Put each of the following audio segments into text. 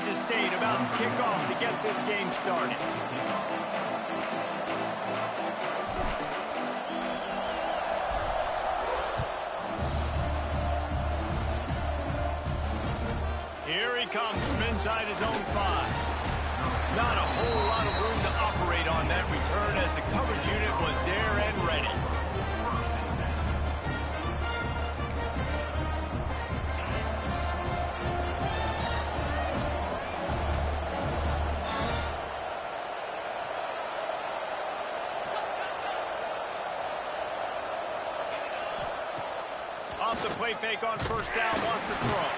Kansas State about to kick off to get this game started. Here he comes from inside his own 5. Not a whole lot of room to operate on that return as the coverage unit was there and ready. Off the play fake on first down, wants to throw.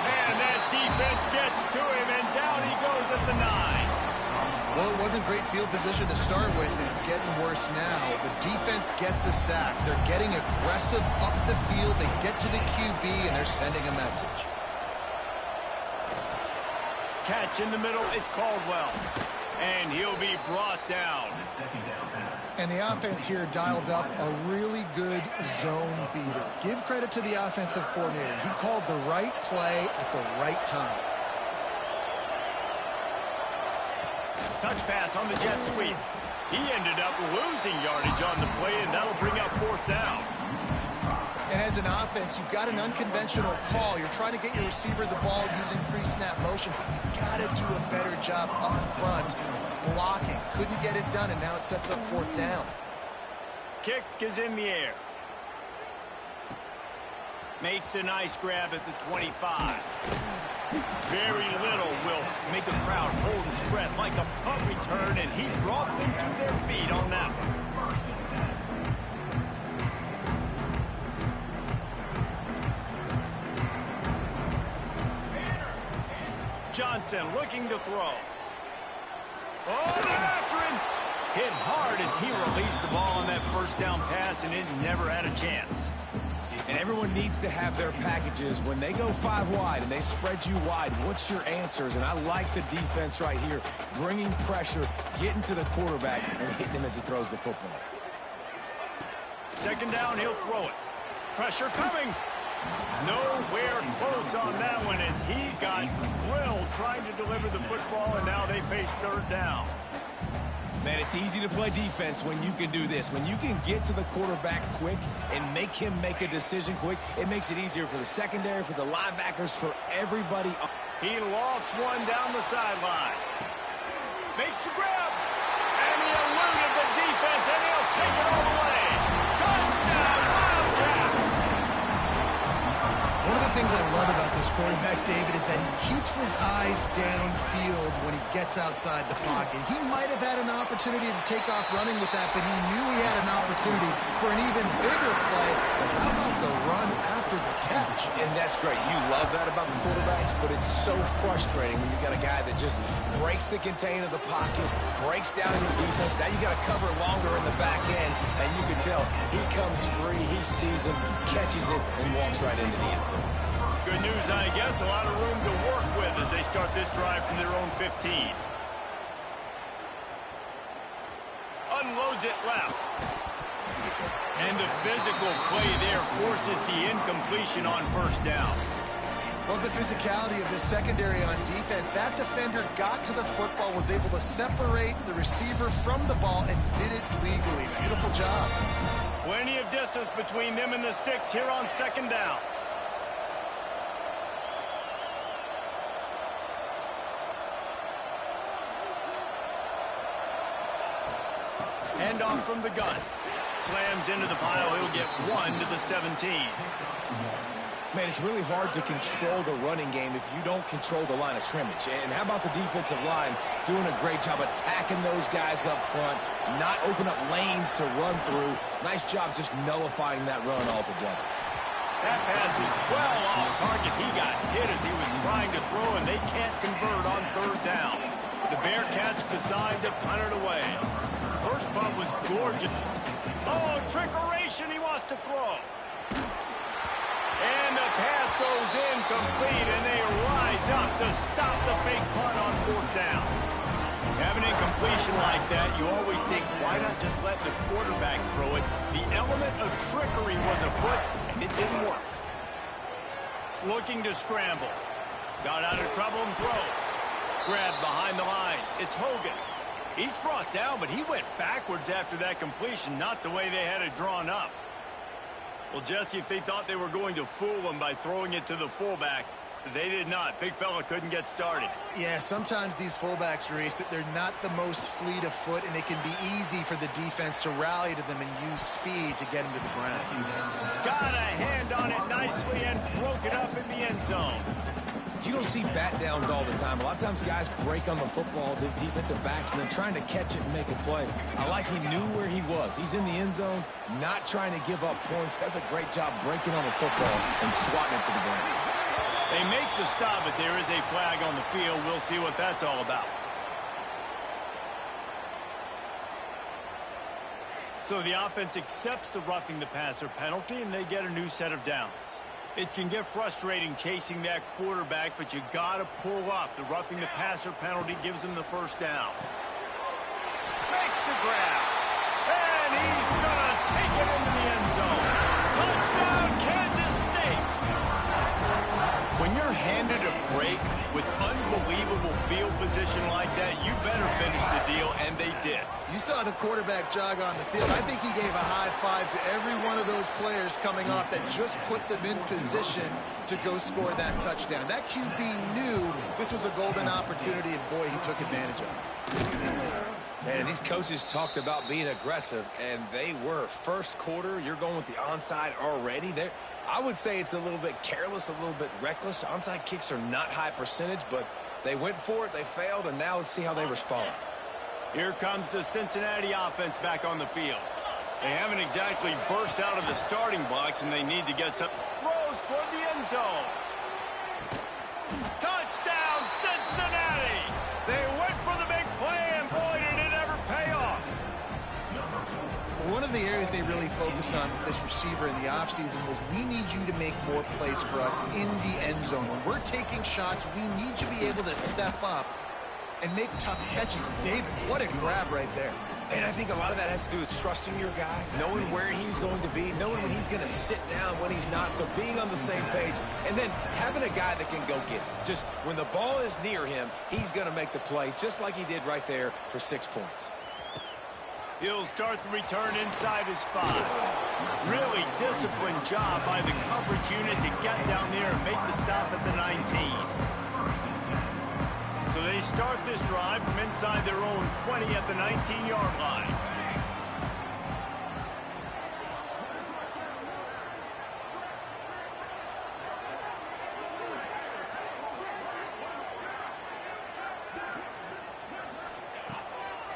And that defense gets to him, and down he goes at the 9. Well, it wasn't great field position to start with, and it's getting worse now. The defense gets a sack. They're getting aggressive up the field. They get to the QB, and they're sending a message. Catch in the middle, it's Caldwell. And he'll be brought down. And the offense here dialed up a really good zone beater. Give credit to the offensive coordinator. He called the right play at the right time. Touch pass on the jet sweep. He ended up losing yardage on the play, and that'll bring up 4th down. And as an offense, you've got an unconventional call. You're trying to get your receiver the ball using pre-snap motion, but you've got to do a better job up front blocking. Couldn't get it done, and now it sets up 4th down. Kick is in the air. Makes a nice grab at the 25. Very little will make a crowd hold its breath like a punt return, and he brought them to their feet on that one. Johnson looking to throw. Oh, they're after him! Hit hard as he released the ball on that first down pass, and it never had a chance. And everyone needs to have their packages. When they go 5 wide and they spread you wide, what's your answers? And I like the defense right here, bringing pressure, getting to the quarterback, and hitting him as he throws the football. 2nd down, he'll throw it. Pressure coming. Nowhere close on that one as he got drilled trying to deliver the football, and now they face 3rd down. Man, it's easy to play defense when you can do this. When you can get to the quarterback quick and make him make a decision quick, it makes it easier for the secondary, for the linebackers, for everybody. He lost one down the sideline. Makes the grab. And he eluded the defense, and he'll take it all the way. Touchdown, Wildcats! One of the things I love about this quarterback, David, is that he keeps his eyes downfield when he gets outside the pocket. He might have had an opportunity to take off running with that, but he knew he had an opportunity for an even bigger play. But how about the run after the catch? And that's great. You love that about the quarterbacks, but it's so frustrating when you got a guy that just breaks the contain of the pocket, breaks down your defense. Now you got to cover longer in the back end, and you can tell he comes free, he sees him, catches it, and walks right into the end zone. Good news, I guess. A lot of room to work with as they start this drive from their own 15. Unloads it left. And the physical play there forces the incompletion on 1st down. Love the physicality of this secondary on defense. That defender got to the football, was able to separate the receiver from the ball, and did it legally. Beautiful job. Plenty of distance between them and the sticks here on 2nd down. Hand off from the gun. Slams into the pile. He'll get 1 to the 17. Man, it's really hard to control the running game if you don't control the line of scrimmage. And how about the defensive line doing a great job attacking those guys up front, not open up lanes to run through. Nice job just nullifying that run altogether. That pass is well off target. He got hit as he was trying to throw, and they can't convert on 3rd down. The Bearcats decide to punt it away. First punt was gorgeous. Oh, trickeration, he wants to throw. And the pass goes incomplete, and they rise up to stop the fake punt on 4th down. Having an incompletion like that, you always think, why not just let the quarterback throw it? The element of trickery was afoot, and it didn't work. Looking to scramble. Got out of trouble and throws. Grab behind the line. It's Hogan. He's brought down, but he went backwards after that completion, not the way they had it drawn up. Well, Jesse, if they thought they were going to fool him by throwing it to the fullback, they did not. Big fella couldn't get started. Yeah, sometimes these fullbacks, Reese, that they're not the most fleet of foot, and it can be easy for the defense to rally to them and use speed to get them to the ground. Got a hand on it nicely and broke it up in the end zone. You don't see bat downs all the time. A lot of times guys break on the football, the defensive backs, and then trying to catch it and make a play. I like he knew where he was. He's in the end zone, not trying to give up points. Does a great job breaking on the football and swatting it to the ground. They make the stop, but there is a flag on the field. We'll see what that's all about. So the offense accepts the roughing the passer penalty, and they get a new set of downs. It can get frustrating chasing that quarterback, but you got to pull up. The roughing the passer penalty gives him the first down. Makes the grab. And he's going to take it into the end zone. Touchdown, Kansas State. When you're handed a break with unbelievable field position like that, you better finish the deal, and they did. You saw the quarterback jog on the field. I think he gave a high five to every one of those players coming off that just put them in position to go score that touchdown. That QB knew this was a golden opportunity, and boy, he took advantage of it. Man, and these coaches talked about being aggressive, and they were. First quarter, you're going with the onside already. I would say it's a little bit careless, a little bit reckless. Onside kicks are not high percentage, but they went for it, they failed, and now let's see how they respond. Here comes the Cincinnati offense back on the field. They haven't exactly burst out of the starting blocks, and they need to get some throws toward the end zone. Touchdown, Cincinnati! They went for the big play, and boy, did it ever pay off. One of the areas they really focused on with this receiver in the offseason was we need you to make more plays for us in the end zone. When we're taking shots, we need you to be able to step up and make tough catches. David, what a grab right there. And I think a lot of that has to do with trusting your guy, knowing where he's going to be, knowing when he's going to sit down, when he's not, so being on the same page, and then having a guy that can go get it. Just when the ball is near him, he's going to make the play, just like he did right there for 6 points. He'll start the return inside his 5. Really disciplined job by the coverage unit to get down there and make the stop at the 19. So they start this drive from inside their own 20 at the 19-yard line.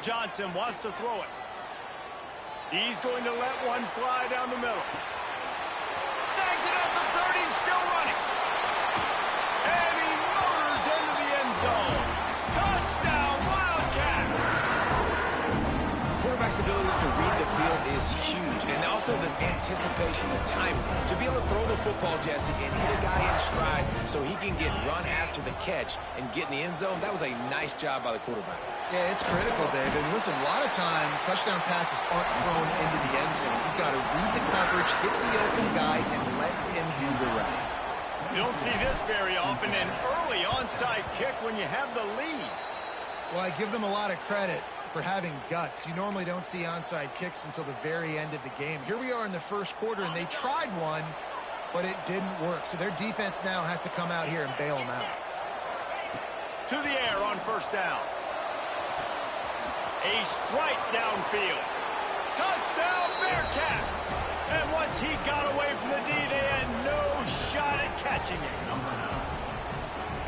Johnson wants to throw it. He's going to let one fly down the middle. Snags it at the 30, still running. And he motors into the end zone. Touchdown, Wildcats! Quarterback's abilities to read the field is huge, and also the anticipation, the timing. To be able to throw the football, Jesse, and hit a guy in stride so he can get run after the catch and get in the end zone, that was a nice job by the quarterback. Yeah, it's critical, David. Listen, a lot of times touchdown passes aren't thrown into the end zone. You've got to read the coverage, hit the open guy, and let him do the rest. You don't see this very often, an early onside kick when you have the lead. Well, I give them a lot of credit for having guts. You normally don't see onside kicks until the very end of the game. Here we are in the first quarter, and they tried one, but it didn't work. So their defense now has to come out here and bail them out. To the air on first down. A strike downfield. Touchdown, Bearcats! And once he got away from the D, they had no shot at catching it.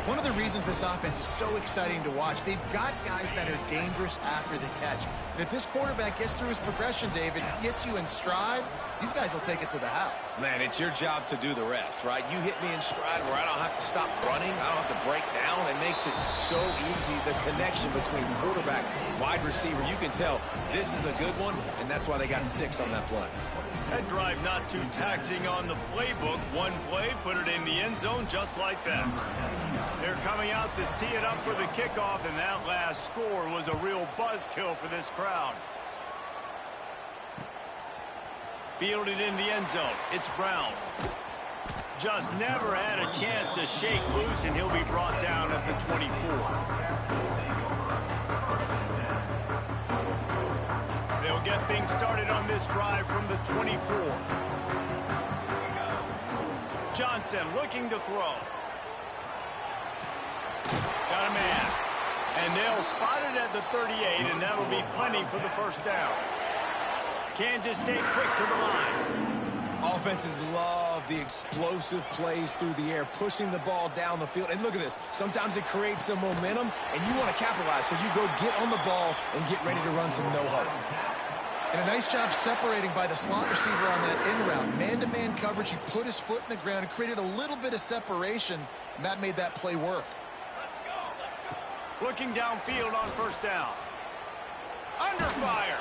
One of the reasons this offense is so exciting to watch, they've got guys that are dangerous after the catch. And if this quarterback gets through his progression, David, hits you in stride, these guys will take it to the house. Man, it's your job to do the rest, right? You hit me in stride where I don't have to stop running. I don't have to break down. It makes it so easy, the connection between quarterback, wide receiver. You can tell this is a good one, and that's why they got 6 on that play. That drive not too taxing on the playbook. One play, put it in the end zone just like that. They're coming out to tee it up for the kickoff, and that last score was a real buzzkill for this crowd. Fielded in the end zone. It's Brown. Just never had a chance to shake loose, and he'll be brought down at the 24. They'll get things started on this drive from the 24. Johnson looking to throw. Got a man. And they'll spot it at the 38, and that'll be plenty for the first down. Kansas State quick to the line. Offenses love the explosive plays through the air, pushing the ball down the field. And look at this. Sometimes it creates some momentum, and you want to capitalize. So you go get on the ball and get ready to run some no-huddle. And a nice job separating by the slot receiver on that in route. Man-to-man coverage, he put his foot in the ground and created a little bit of separation, and that made that play work. Looking downfield on first down. Under fire.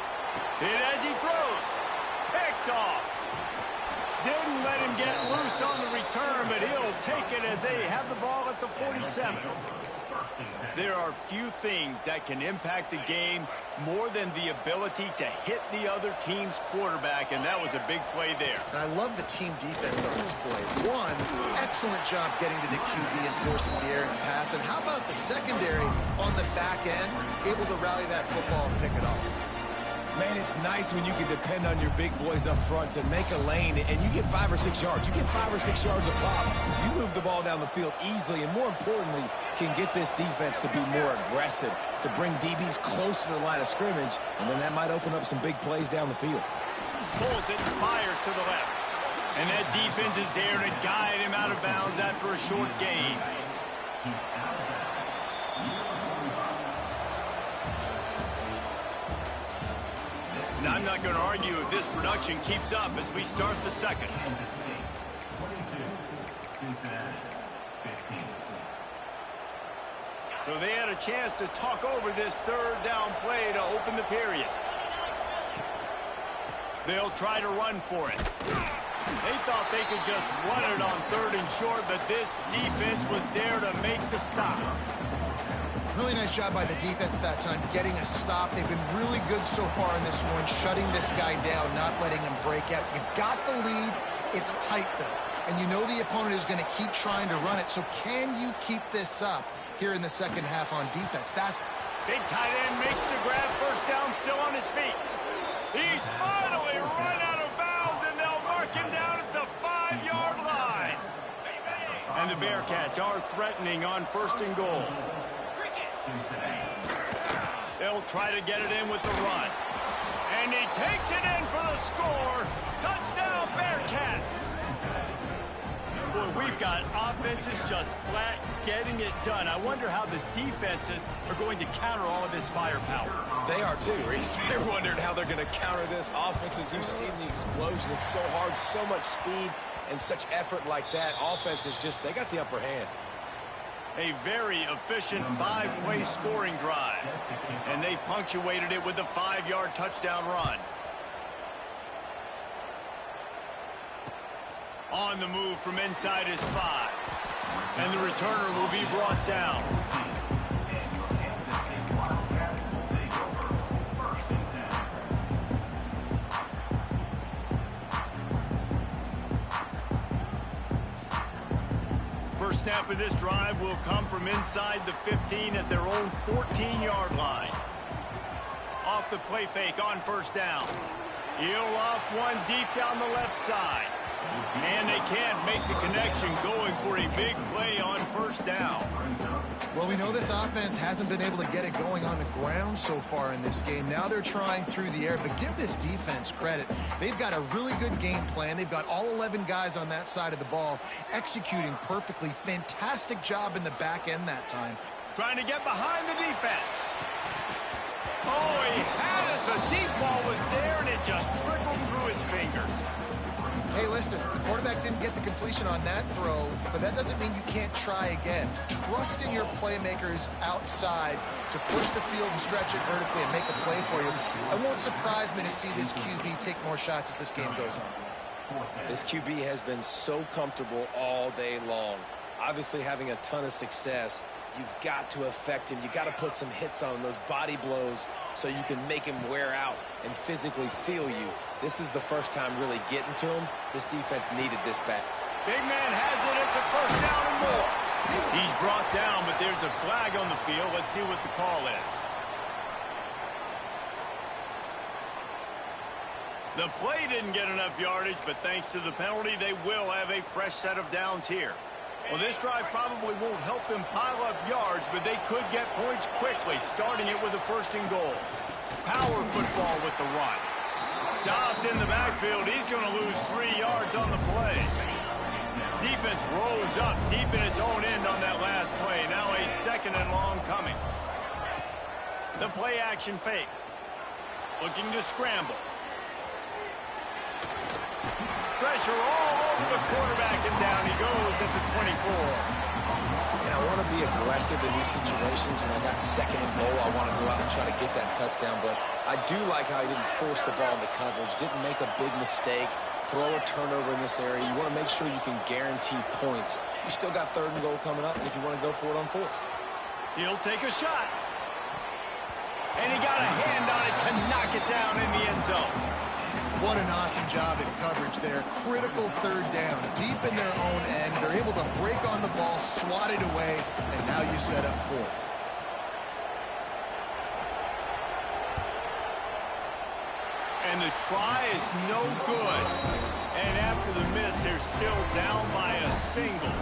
Hit as he throws. Picked off. Didn't let him get loose on the return, but he'll take it as they have the ball at the 47. There are few things that can impact a game more than the ability to hit the other team's quarterback, and that was a big play there. And I love the team defense on this play. One, excellent job getting to the QB and forcing the errant pass. And how about the secondary on the back end, able to rally that football and pick it up? Man, it's nice when you can depend on your big boys up front to make a lane, and you get 5 or 6 yards. You get 5 or 6 yards a pop. You move the ball down the field easily, and more importantly, can get this defense to be more aggressive, to bring DBs close to the line of scrimmage, and then that might open up some big plays down the field. Pulls it and fires to the left. And that defense is there to guide him out of bounds after a short gain. And I'm not going to argue if this production keeps up as we start the second. So they had a chance to talk over this third down play to open the period. They'll try to run for it. They thought they could just run it on third and short, but this defense was there to make the stop. Really nice job by the defense that time, getting a stop. They've been really good so far in this one, shutting this guy down, not letting him break out. You've got the lead. It's tight, though. And you know the opponent is going to keep trying to run it. So can you keep this up here in the second half on defense? That's big tight end makes the grab, first down, still on his feet. He's finally run out of bounds, and they'll mark him down at the 5-yard line. And the Bearcats are threatening on first and goal. They'll try to get it in with the run. And he takes it in for the score. Touchdown, Bearcats. Boy, we've got offenses just flat getting it done. I wonder how the defenses are going to counter all of this firepower. They are too, Reese. They're wondering how they're going to counter this offense. As you've seen the explosion, it's so hard, so much speed, and such effort like that. Offense is just, they got the upper hand. A very efficient 5-play scoring drive. And they punctuated it with a 5-yard touchdown run. On the move from inside his 5. And the returner will be brought down. First snap of this drive will come from inside the 15 at their own 14-yard line. Off the play fake on first down. He'll off one deep down the left side. And they can't make the connection, going for a big play on first down. Well, we know this offense hasn't been able to get it going on the ground so far in this game. Now they're trying through the air, but give this defense credit. They've got a really good game plan. They've got all 11 guys on that side of the ball executing perfectly. Fantastic job in the back end that time. Trying to get behind the defense. Oh, he had it. The deep ball was there, and it just trickled through his fingers. Hey, listen, the quarterback didn't get the completion on that throw, but that doesn't mean you can't try again. Trust in your playmakers outside to push the field and stretch it vertically and make a play for you. It won't surprise me to see this QB take more shots as this game goes on. This QB has been so comfortable all day long. Obviously having a ton of success. You've got to affect him. You got to put some hits on him, those body blows, so you can make him wear out and physically feel you. This is the first time really getting to him. This defense needed this back. Big man has it. It's a first down and more. He's brought down, but there's a flag on the field. Let's see what the call is. The play didn't get enough yardage, but thanks to the penalty, they will have a fresh set of downs here. Well, this drive probably won't help them pile up yards, but they could get points quickly, starting it with a 1st and goal. Power football with the run. Stopped in the backfield. He's going to lose 3 yards on the play. Defense rose up deep in its own end on that last play. Now a 2nd and long coming. The play action fake. Looking to scramble. Pressure all over the quarterback, and down he goes at the 24. And I want to be aggressive in these situations. When I got 2nd and goal, I want to go out and try to get that touchdown. But I do like how he didn't force the ball into coverage, didn't make a big mistake, throw a turnover in this area. You want to make sure you can guarantee points. You still got 3rd and goal coming up, and if you want to go for it on 4th. He'll take a shot. And he got a hand on it to knock it down in the end zone. What an awesome job in coverage there. Critical 3rd down, deep in their own end. They're able to break on the ball, swat it away, and now you set up 4th. And the try is no good. And after the miss, they're still down by a single.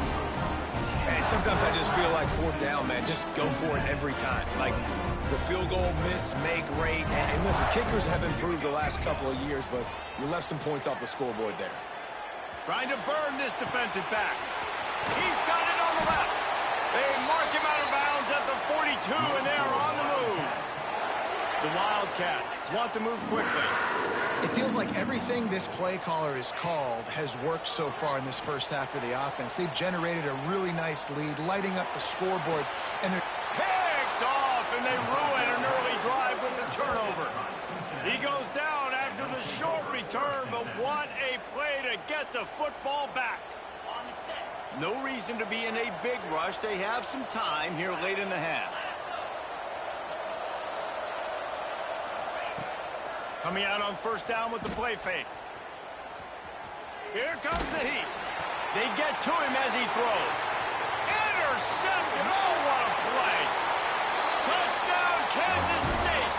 And sometimes I just feel like 4th down, man. Just go for it every time. Like the field goal miss, make great. And listen, kickers have improved the last couple of years, but you left some points off the scoreboard there. Trying to burn this defensive back. He's got it on the left. They mark him out of bounds at the 42, and they're on the move. The Wildcats want to move quickly. It feels like everything this play caller has called has worked so far in this 1st half for the offense. They've generated a really nice lead, lighting up the scoreboard, and they're picked off, and they ruin an early drive with the turnover. He goes down after the short return, but what a play to get the football back. No reason to be in a big rush. They have some time here late in the half. Coming out on 1st down with the play fake. Here comes the heat. They get to him as he throws. Intercepted. Oh, what a play. Touchdown, Kansas State.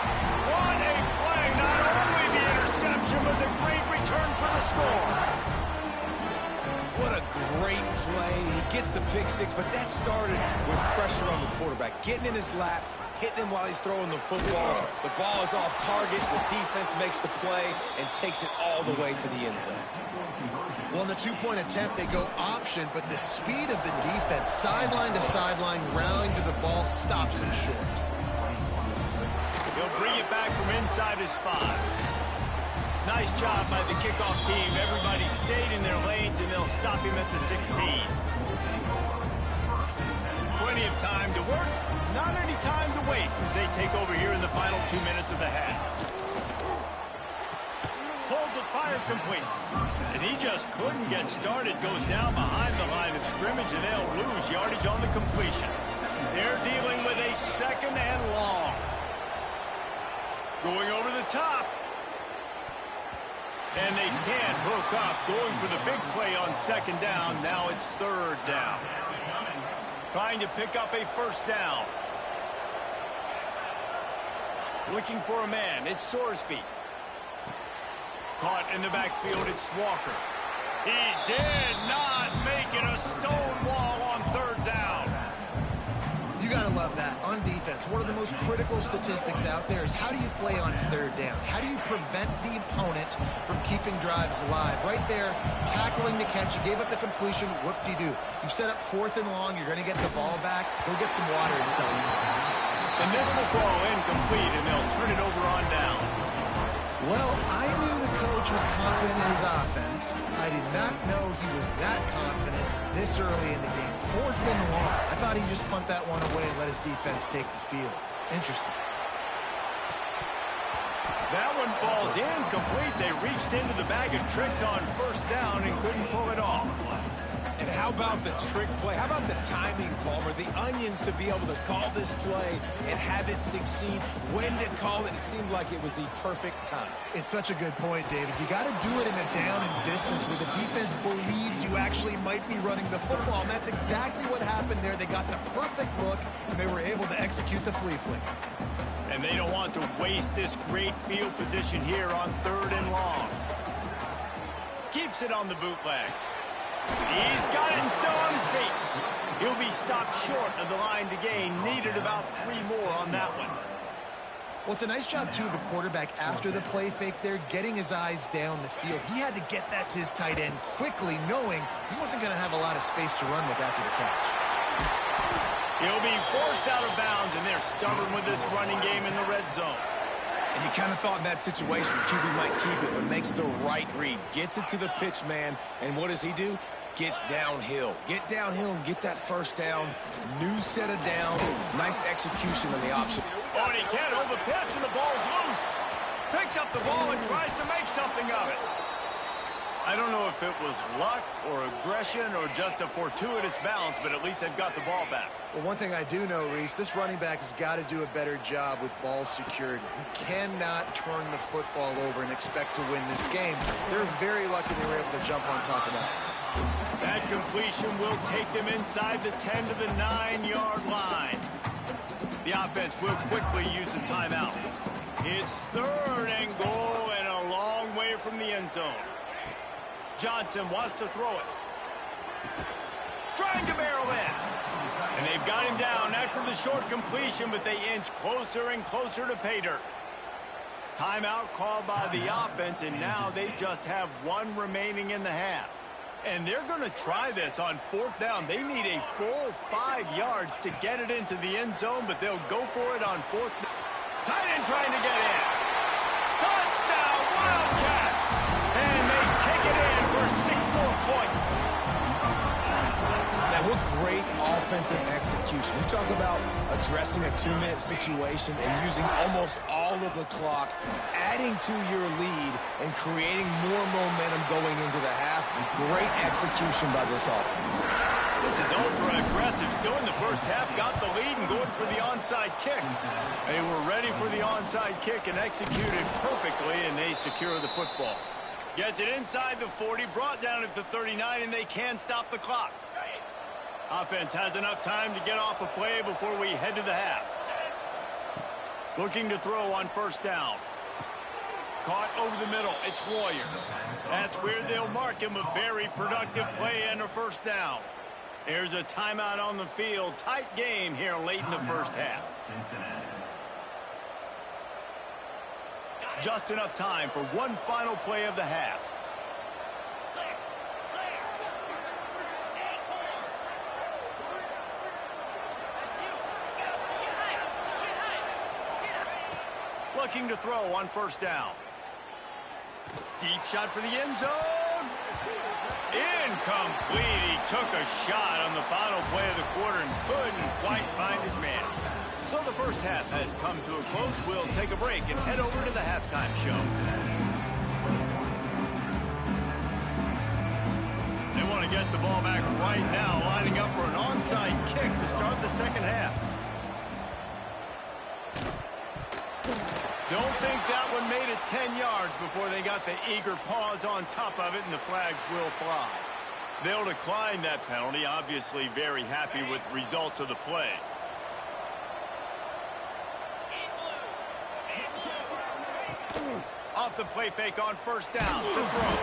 What a play. Not only the interception, but the great return for the score. What a great play. He gets the pick 6, but that started with pressure on the quarterback. Getting in his lap, hitting him while he's throwing the football. The ball is off target. The defense makes the play and takes it all the way to the end zone. well, in the 2-point attempt, they go option, but the speed of the defense, sideline to sideline, rallying to the ball, stops him short. He'll bring it back from inside his 5. Nice job by the kickoff team. Everybody stayed in their lanes, and they'll stop him at the 16. Plenty of time to work. Not any time to waste as they take over here in the final 2 minutes of the half. Pulls it, fired complete. And he just couldn't get started. Goes down behind the line of scrimmage, and they'll lose yardage on the completion. They're dealing with a 2nd and long. Going over the top. And they can't hook up. Going for the big play on 2nd down. Now it's 3rd down. Trying to pick up a 1st down. Looking for a man. It's Sorsby. Caught in the backfield. It's Walker. He did not make it a stone wall on 3rd down. You got to love that. On defense, one of the most critical statistics out there is how do you play on 3rd down? How do you prevent the opponent from keeping drives alive? Right there, tackling the catch. You gave up the completion. Whoop-de-doo. You've set up 4th and long. You're going to get the ball back. Go get some water and sell it. And this will fall incomplete, and they'll turn it over on downs. Well, I knew the coach was confident in his offense. I did not know he was that confident this early in the game. 4th and long. I thought he'd just punt that one away and let his defense take the field. Interesting. That one falls incomplete. They reached into the bag of tricks on 1st down and couldn't pull it off. And how about the trick play? How about the timing, Palmer? The onions to be able to call this play and have it succeed. When to call it, it seemed like it was the perfect time. It's such a good point, David. You got to do it in a down and distance where the defense believes you actually might be running the football, and that's exactly what happened there. They got the perfect look, and they were able to execute the flea flick. And they don't want to waste this great field position here on 3rd and long. Keeps it on the bootleg. He's got it and still on his feet. He'll be stopped short of the line to gain. Needed about 3 more on that one. Well, it's a nice job, too, of a quarterback after the play fake there, getting his eyes down the field. He had to get that to his tight end quickly, knowing he wasn't going to have a lot of space to run with after the catch. He'll be forced out of bounds, and they're stubborn with this running game in the red zone. And you kind of thought in that situation QB might keep it, but makes the right read. Gets it to the pitch man, and what does he do? Gets downhill. Get downhill and get that first down. New set of downs. Nice execution on the option. Oh, and he can't hold the pitch, and the ball's loose. Picks up the ball and tries to make something of it. I don't know if it was luck or aggression or just a fortuitous bounce, but at least they've got the ball back. Well, one thing I do know, Reese, this running back has got to do a better job with ball security. You cannot turn the football over and expect to win this game. They're very lucky they were able to jump on top of that. That completion will take them inside the 10 to the 9-yard line. The offense will quickly use the timeout. It's 3rd and goal and a long way from the end zone. Johnson wants to throw it. Trying to barrel in. And they've got him down after the short completion, but they inch closer and closer to pay dirt. Timeout called by the offense, and now they just have 1 remaining in the half. And they're going to try this on 4th down. They need a full 5 yards to get it into the end zone, but they'll go for it on 4th. Tight end trying to get in. Touchdown, Wildcats! And they take it in for 6 more points. Now, what great offensive execution. You talk about addressing a 2-minute situation and using almost all of the clock, adding to your lead, and creating more momentum going into the half. Great execution by this offense. This is ultra-aggressive. Still in the first half, got the lead and going for the onside kick. They were ready for the onside kick and executed perfectly, and they secure the football. Gets it inside the 40, brought down at the 39, and they can stop the clock. Offense has enough time to get off a play before we head to the half. Looking to throw on 1st down. Caught over the middle. It's Royer. That's where they'll mark him. A very productive play and a 1st down. There's a timeout on the field. Tight game here late in the first half. Just enough time for one final play of the half. Looking to throw on 1st down. Deep shot for the end zone. Incomplete. He took a shot on the final play of the quarter and couldn't quite find his man. So the first half has come to a close. We'll take a break and head over to the halftime show. They want to get the ball back right now, lining up for an onside kick to start the second half. Don't think that one made it 10 yards before they got the eager paws on top of it, and the flags will fly. They'll decline that penalty, obviously very happy with the results of the play. Off the play fake on 1st down. The throw.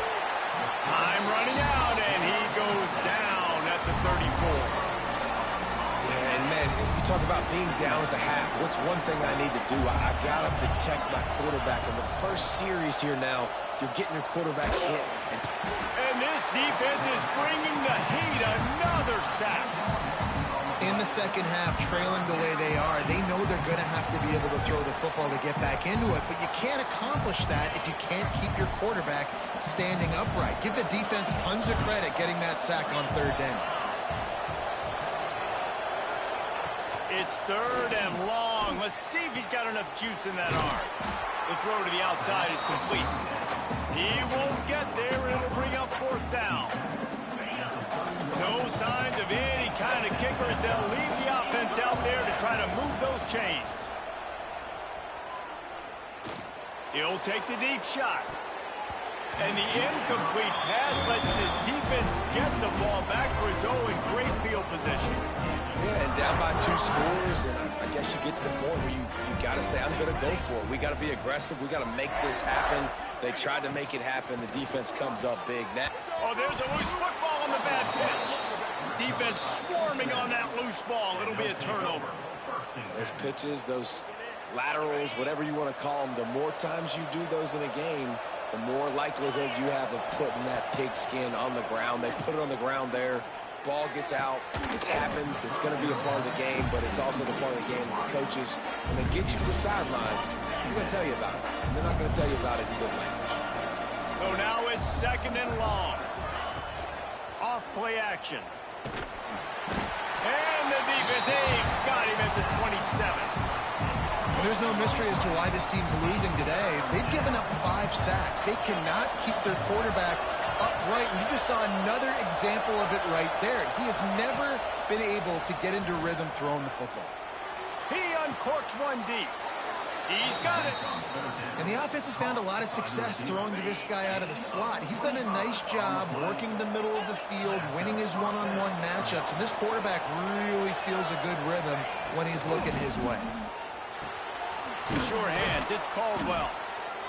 Time running out, and he goes down at the 34. Yeah, and man, you talk about being down at the half. What's one thing I need to do? I got to protect my quarterback. In the first series here now, you're getting your quarterback hit. And this defense is bringing the heat. Another sack. In the second half, trailing the way they are, they know they're going to have to be able to throw the football to get back into it, but you can't accomplish that if you can't keep your quarterback standing upright. Give the defense tons of credit getting that sack on 3rd down. It's 3rd and long. Let's see if he's got enough juice in that arm. The throw to the outside is complete. He won't get there, and it'll bring up 4th down. No No signs of any kind of kickers. They'll leave the offense out there to try to move those chains. He'll take the deep shot. And the incomplete pass lets this defense get the ball back for its own in great field position. Yeah, and down by 2 scores, and I guess you get to the point where you got to say, I'm going to go for it. We got to be aggressive. We got to make this happen. They tried to make it happen. The defense comes up big. Now, oh, there's a loose football on the bad pitch. Defense swarming on that loose ball. It'll be a turnover. Those pitches, those laterals, whatever you want to call them, the more times you do those in a game, the more likelihood you have of putting that pigskin on the ground. They put it on the ground there. Ball gets out. It happens. It's going to be a part of the game, but it's also the part of the game that the coaches, when they get you to the sidelines, they're going to tell you about it. And they're not going to tell you about it in good language. So now it's 2nd and long. Off play action. And the defense, they've got him at the 27. There's no mystery as to why this team's losing today. They've given up 5 sacks. They cannot keep their quarterback upright. And you just saw another example of it right there. He has never been able to get into rhythm throwing the football. He uncorks one deep. He's got it. And the offense has found a lot of success throwing to this guy out of the slot. He's done a nice job working the middle of the field, winning his one-on-one matchups. And this quarterback really feels a good rhythm when he's looking his way. Sure hands, it's Caldwell.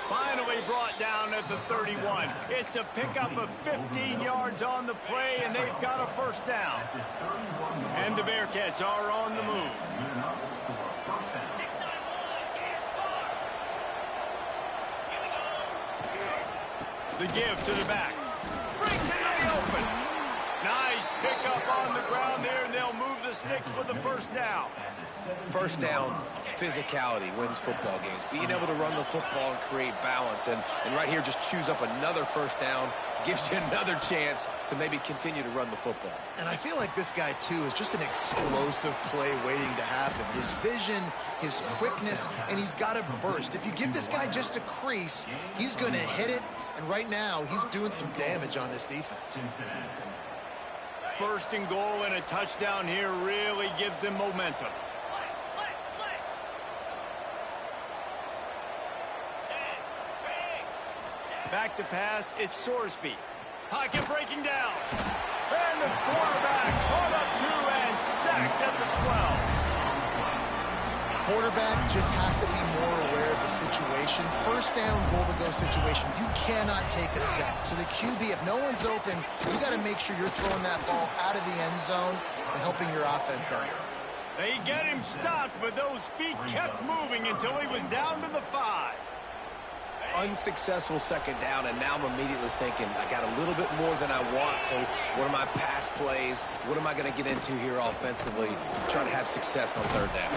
Finally brought down at the 31. It's a pickup of 15 yards on the play, and they've got a first down. And the Bearcats are on the move. The give to the back. Brings it in the open. Nice pickup on the ground there, and they'll move the sticks with the first down. First down, physicality wins football games. Being able to run the football and create balance. And right here, just choose up another first down, gives you another chance to maybe continue to run the football. And I feel like this guy, too, is just an explosive play waiting to happen. His vision, his quickness, and he's got a burst. If you give this guy just a crease, he's going to hit it. And right now, he's doing some damage on this defense. First and goal and a touchdown here really gives them momentum. Back to pass, it's Sorsby. Pocket breaking down. And the quarterback caught up 2 and sacked at the 12. Quarterback just has to be more aware of the situation. First down, goal-to-go situation. You cannot take a sack. So the QB, if no one's open, you got to make sure you're throwing that ball out of the end zone and helping your offense out. They get him stopped, but those feet kept moving until he was down to the 5. Unsuccessful second down, and now I'm immediately thinking, I got a little bit more than I want, so what are my pass plays? What am I going to get into here offensively? Trying to have success on third down.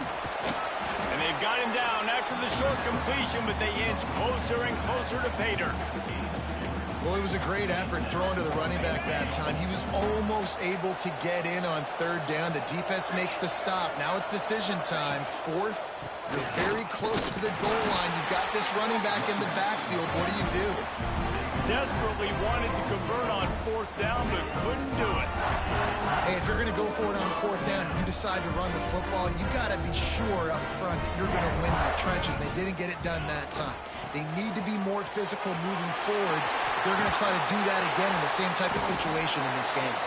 And they've got him down after the short completion, but they inch closer and closer to Pater. Well, it was a great effort throwing to the running back that time. He was almost able to get in on third down. The defense makes the stop. Now it's decision time. 4th. You're very close to the goal line. You've got this running back in the backfield. What do? Desperately wanted to convert on 4th down, but couldn't do it. Hey, if you're going to go for it on 4th down, if you decide to run the football, you got to be sure up front that you're going to win the trenches. They didn't get it done that time. They need to be more physical moving forward. They're going to try to do that again in the same type of situation in this game.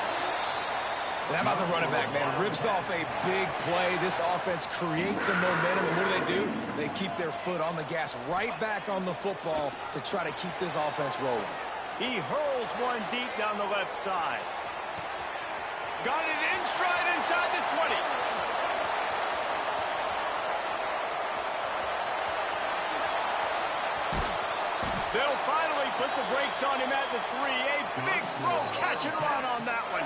And how about the running back, man? Rips off a big play. This offense creates some momentum, and what do? They keep their foot on the gas right back on the football to try to keep this offense rolling. He hurls one deep down the left side. Got it in stride inside the 20. They'll finally put the brakes on him at the 3. A big throw, catch and run on that one.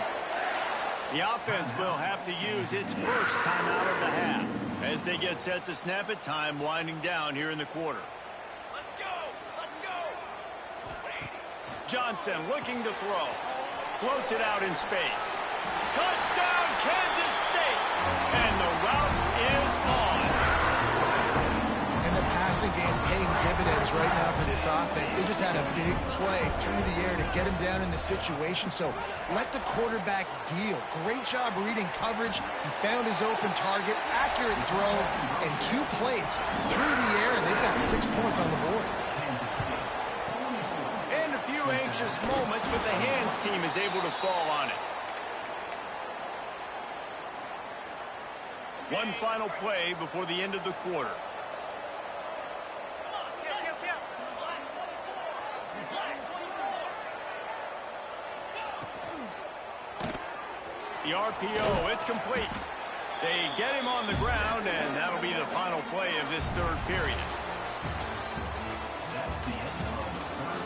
The offense will have to use its first timeout of the half as they get set to snap it. Time winding down here in the quarter. Let's go! Let's go! Johnson looking to throw. Floats it out in space. Touchdown, Kansas State! And the route is on. And the pass passing game paying dividends right now for this offense. They just had a big play through the air to get him down in the situation. So let the quarterback deal. Great job reading coverage. He found his open target, accurate throw, and 2 plays through the air, and they've got 6 points on the board. And a few anxious moments, but the hands team is able to fall on it. One final play before the end of the quarter. The RPO, it's complete. They get him on the ground, and that'll be the final play of this third period.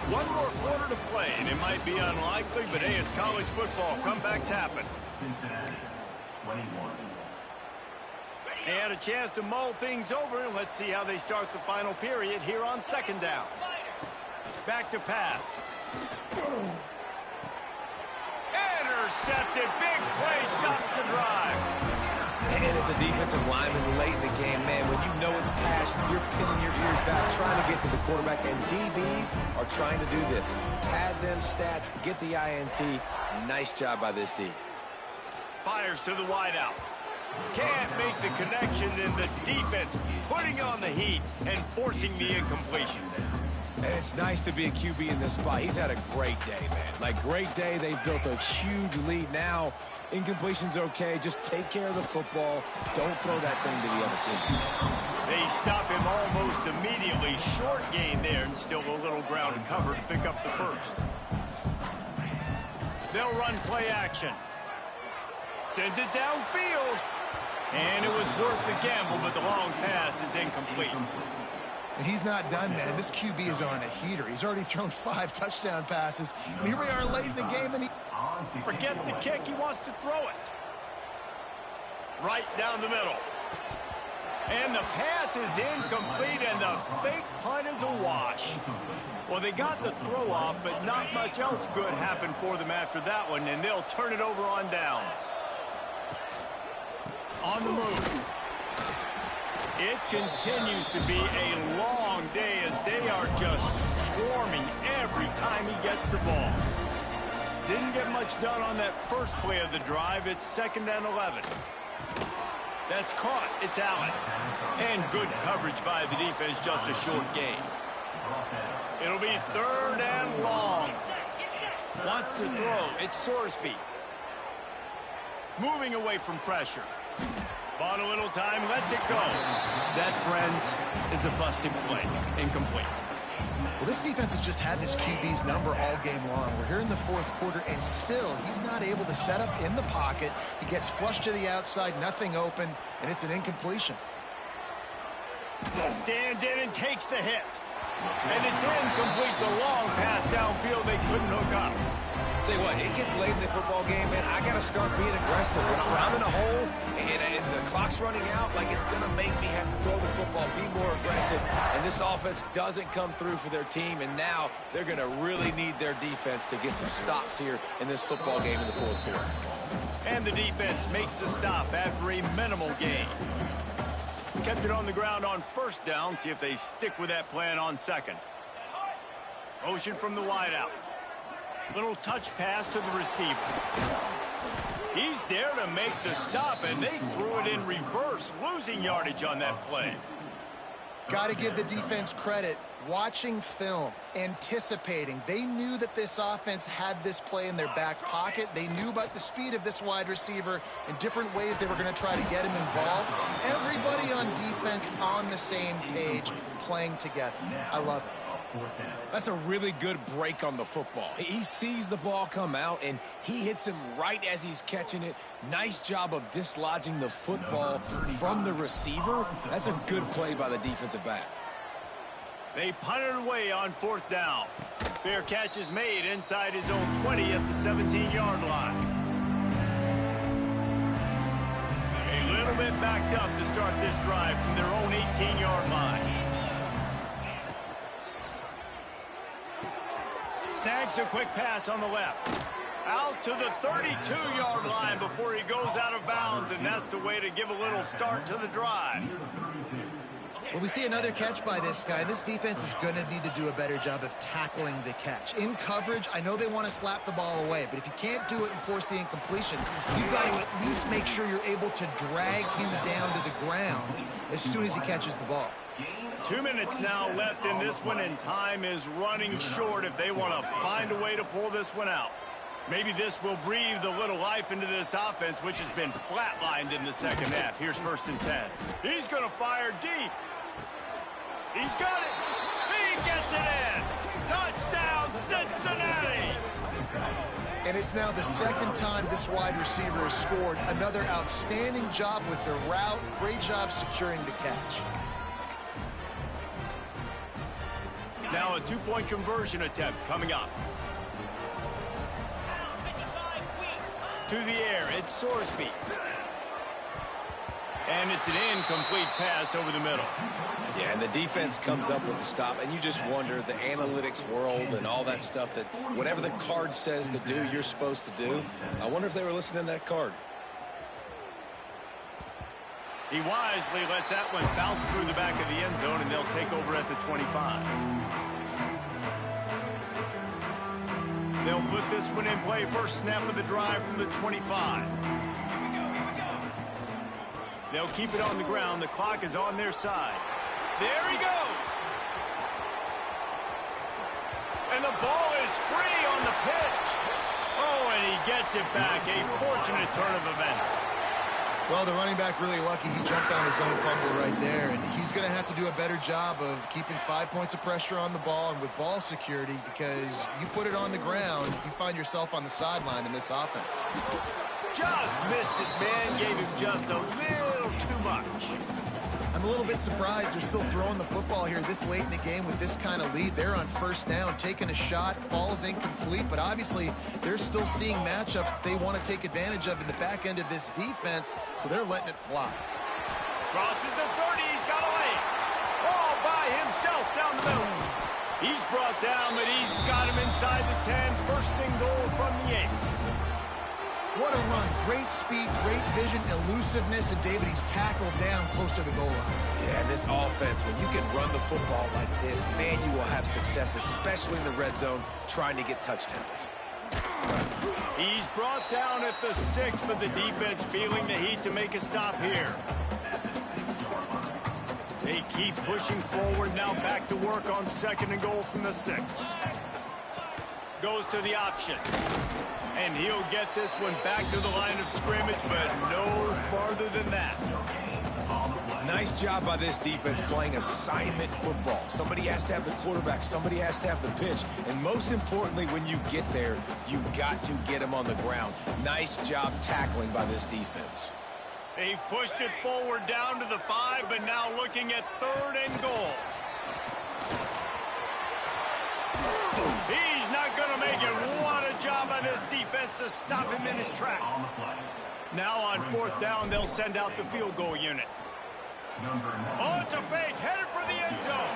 One more quarter to play, and it might be unlikely, but hey, it's college football. Comebacks happen. They had a chance to mull things over, and let's see how they start the final period here on second down. Back to pass. Intercepted. Big play stops the drive. And as a defensive lineman late in the game, man, when you know it's passion, you're pinning your ears back, trying to get to the quarterback, and DBs are trying to do this. Pad them stats, get the INT. Nice job by this D. Fires to the wideout. Can't make the connection, and the defense putting on the heat and forcing the incompletion. And it's nice to be a QB in this spot. He's had a great day, man. Like, great day. They've built a huge lead. Now, incompletion's okay. Just take care of the football. Don't throw that thing to the other team. They stop him almost immediately. Short gain there, and still a little ground to cover to pick up the first. They'll run play action. Sends it downfield. And it was worth the gamble, but the long pass is incomplete. And he's not done, man. This QB is on a heater. He's already thrown 5 touchdown passes. And here we are late in the game, and he... Forget the kick. He wants to throw it. Right down the middle. And the pass is incomplete, and the fake punt is a wash. Well, they got the throw off, but not much else good happened for them after that one, and they'll turn it over on downs. On the move. It continues to be a long day as they are just swarming every time he gets the ball. Didn't get much done on that first play of the drive. It's 2nd and 11. That's caught. It's Allen. And good coverage by the defense, just a short gain. It'll be 3rd and long. Wants to throw. It's Sorsby. Moving away from pressure. Bought a little time, lets it go. That, friends, is a busted play. Incomplete. Well, this defense has just had this QB's number all game long. We're here in the 4th quarter, and still, he's not able to set up in the pocket. He gets flushed to the outside, nothing open, and it's an incompletion. Stands in and takes the hit. And it's incomplete. The long pass downfield, they couldn't hook up. Tell you what, it gets late in the football game, man. I got to start being aggressive. When I'm in a hole and the clock's running out, like, it's going to make me have to throw the football, be more aggressive. And this offense doesn't come through for their team, and now they're going to really need their defense to get some stops here in this football game in the 4th quarter. And the defense makes the stop after a minimal gain. Kept it on the ground on 1st down. See if they stick with that plan on 2nd. Motion from the wideout. Little touch pass to the receiver. He's there to make the stop, and they threw it in reverse, losing yardage on that play. Got to give the defense credit. Watching film, anticipating. They knew that this offense had this play in their back pocket. They knew about the speed of this wide receiver and different ways they were going to try to get him involved. Everybody on defense on the same page, playing together. I love it. That's a really good break on the football. He sees the ball come out, and he hits him right as he's catching it. Nice job of dislodging the football from the receiver. That's a good play by the defensive back. They punt it away on 4th down. Fair catch is made inside his own 20 at the 17-yard line. A little bit backed up to start this drive from their own 18-yard line. Snags a quick pass on the left. Out to the 32-yard line before he goes out of bounds, and that's the way to give a little start to the drive. Well, we see another catch by this guy. This defense is going to need to do a better job of tackling the catch. In coverage, I know they want to slap the ball away, but if you can't do it and force the incompletion, you've got to at least make sure you're able to drag him down to the ground as soon as he catches the ball. 2 minutes now left in this one, and time is running short if they want to find a way to pull this one out. Maybe this will breathe a little life into this offense, which has been flatlined in the second half. Here's 1st and 10. He's going to fire deep. He's got it. He gets it in. Touchdown, Cincinnati. And it's now the second time this wide receiver has scored. Another outstanding job with the route. Great job securing the catch. Now a 2-point conversion attempt coming up. To the air, it's Sorsby. And it's an incomplete pass over the middle. Yeah, and the defense comes up with the stop, and you just wonder, the analytics world and all that stuff, that whatever the card says to do, you're supposed to do. I wonder if they were listening to that card. He wisely lets that one bounce through the back of the end zone, and they'll take over at the 25. They'll put this one in play. First snap of the drive from the 25. They'll keep it on the ground. The clock is on their side. There he goes. And the ball is free on the pitch. Oh, and he gets it back. A fortunate turn of events. Well, the running back really lucky. He jumped on his own fumble right there, and he's going to have to do a better job of keeping 5 points of pressure on the ball and with ball security, because you put it on the ground, you find yourself on the sideline in this offense. Just missed his man, gave him just a little too much. I'm a little bit surprised they're still throwing the football here this late in the game with this kind of lead. They're on 1st down, taking a shot, falls incomplete, but obviously they're still seeing matchups that they want to take advantage of in the back end of this defense, so they're letting it fly. Crosses the 30, he's got a lane. All by himself down the middle. He's brought down, but he's got him inside the 10. 1st and goal from the 8. What a run. Great speed, great vision, elusiveness, and David, he's tackled down close to the goal line. Yeah, this offense, when you can run the football like this, man, you will have success, especially in the red zone, trying to get touchdowns. He's brought down at the 6, but the defense feeling the heat to make a stop here. They keep pushing forward, now back to work on 2nd and goal from the 6. Goes to the option. And he'll get this one back to the line of scrimmage, but no farther than that. Nice job by this defense playing assignment football. Somebody has to have the quarterback, somebody has to have the pitch, and most importantly, when you get there, you got to get him on the ground. Nice job tackling by this defense. They've pushed it forward down to the 5, but now looking at 3rd and goal. He's not going to make it. What a job by this defense to stop him in his tracks. Now on 4th down, they'll send out the field goal unit. Oh, it's a fake, headed for the end zone.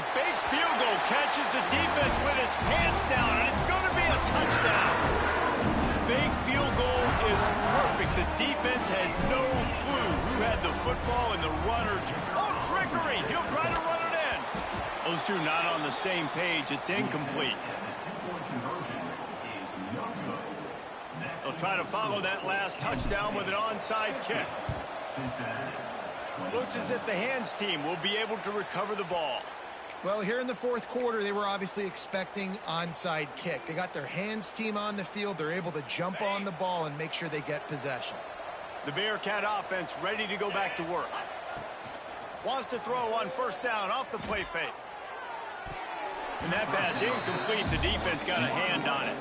The fake field goal catches the defense with its pants down, and it's going to be a touchdown. Fake field goal is perfect. The defense had no clue who had the football, and the runner, oh, trickery. He'll try to run it in. Those two not on the same page. It's incomplete. They'll try to follow that last touchdown with an onside kick. Looks as if the hands team will be able to recover the ball. Well, here in the 4th quarter, they were obviously expecting onside kick. They got their hands team on the field. They're able to jump on the ball and make sure they get possession. The Bearcat offense ready to go back to work. Wants to throw on 1st down off the play fake. And that pass incomplete. The defense got a hand on it.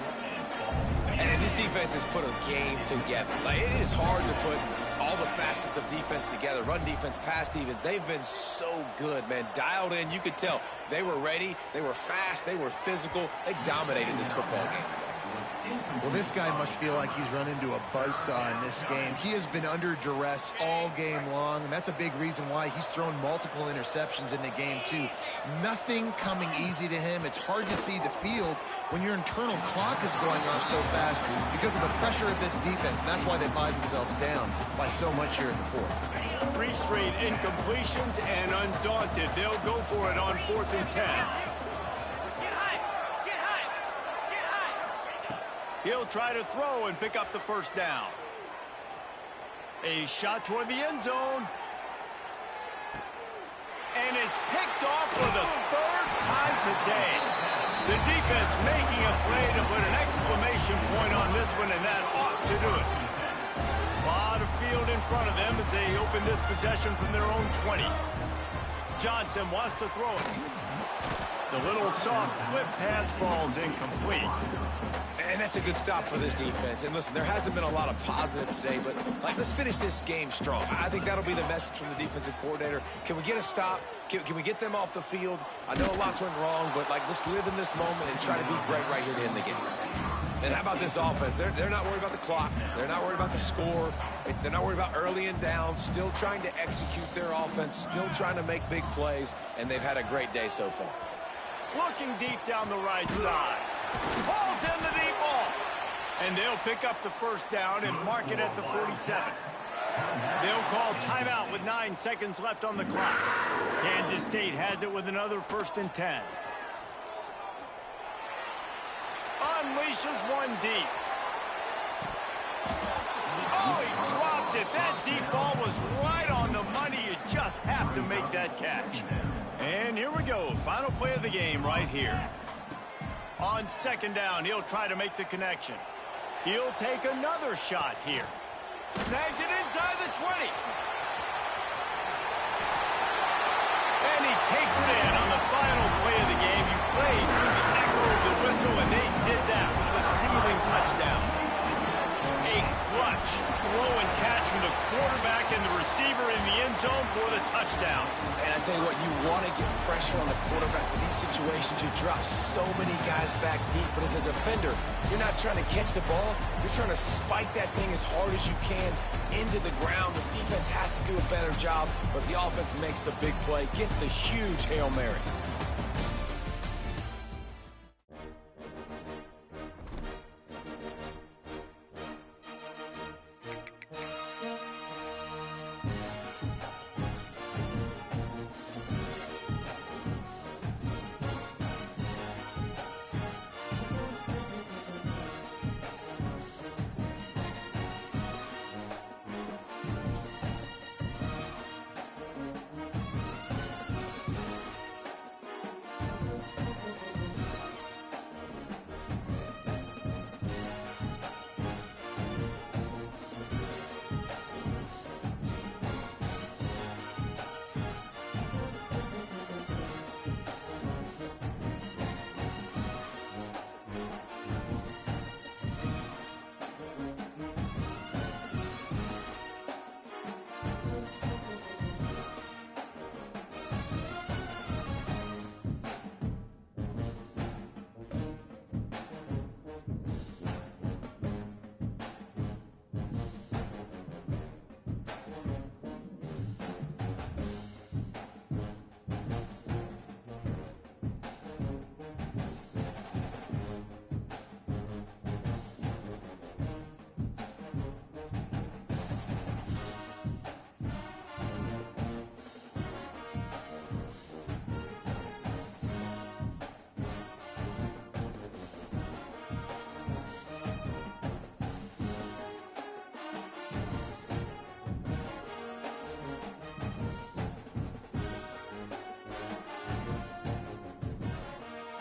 And this defense has put a game together. Like, it is hard to put all the facets of defense together. Run defense, pass defense. They've been so good, man. Dialed in. You could tell they were ready. They were fast. They were physical. They dominated this football game. Well, this guy must feel like he's run into a buzzsaw in this game. He has been under duress all game long, and that's a big reason why he's thrown multiple interceptions in the game, too. Nothing coming easy to him. It's hard to see the field when your internal clock is going off so fast because of the pressure of this defense, and that's why they find themselves down by so much here in the fourth. 3 straight incompletions, and undaunted, they'll go for it on 4th and 10. He'll try to throw and pick up the first down. A shot toward the end zone. And it's picked off for the 3rd time today. The defense making a play to put an exclamation point on this one, and that ought to do it. A lot of field in front of them as they open this possession from their own 20. Johnson wants to throw it. The little soft flip pass falls incomplete. And that's a good stop for this defense. And listen, there hasn't been a lot of positive today, but let's finish this game strong. I think that'll be the message from the defensive coordinator. Can we get a stop? Can we get them off the field? I know lots went wrong, but let's live in this moment and try to be great right here to end the game. And how about this offense? They're not worried about the clock. They're not worried about the score. They're not worried about early and down. Still trying to execute their offense. Still trying to make big plays. And they've had a great day so far. Looking deep down the right side. Pulls in the deep ball. And they'll pick up the first down and mark it at the 47. They'll call timeout with 9 seconds left on the clock. Kansas State has it with another 1st and 10. Unleashes one deep. Oh, he dropped it. That deep ball was right on the money. You just have to make that catch. And here we go. Final play of the game right here. On 2nd down, he'll try to make the connection. He'll take another shot here. Snags it inside the 20. And he takes it in on the final play of the game. You played through the echo of the whistle, and they did that with a ceiling touchdown. A clutch throw and catch from the quarterback and the receiver in the end zone for the touchdown. And I tell you what, you want to get pressure on the quarterback in these situations. You drop so many guys back deep, but as a defender, you're not trying to catch the ball. You're trying to spike that thing as hard as you can into the ground. The defense has to do a better job, but the offense makes the big play, gets the huge Hail Mary.